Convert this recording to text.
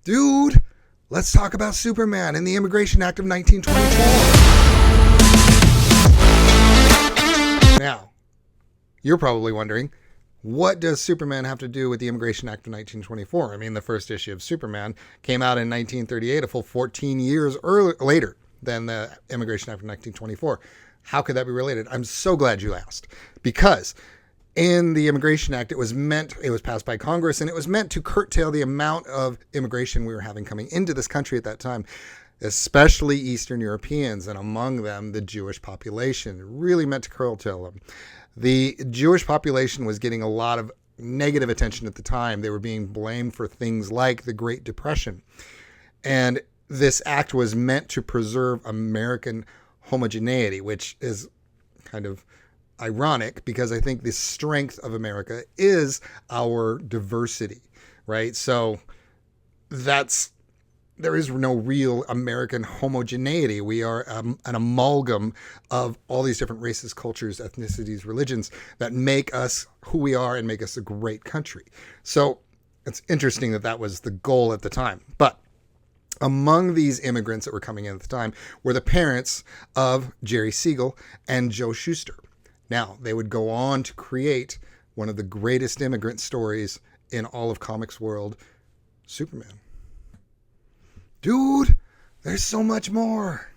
Dude, let's talk about Superman and the Immigration Act of 1924. Now, you're probably wondering, what does Superman have to do with the Immigration Act of 1924? I mean, the first issue of Superman came out in 1938, a full 14 years later than the Immigration Act of 1924. How could that be related? I'm so glad you asked, because in the Immigration Act, it was passed by Congress, and it was meant to curtail the amount of immigration we were having coming into this country at that time, especially Eastern Europeans, and among them, the Jewish population. It really meant to curtail them. The Jewish population was getting a lot of negative attention at the time. They were being blamed for things like the Great Depression. And this act was meant to preserve American homogeneity, which is kind of ironic because I think the strength of America is our diversity, right? So there is no real American homogeneity. We are an amalgam of all these different races, cultures, ethnicities, religions that make us who we are and make us a great country. So it's interesting that was the goal at the time. But among these immigrants that were coming in at the time were the parents of Jerry Siegel and Joe Shuster. Now, they would go on to create one of the greatest immigrant stories in all of comics world, Superman. Dude, there's so much more.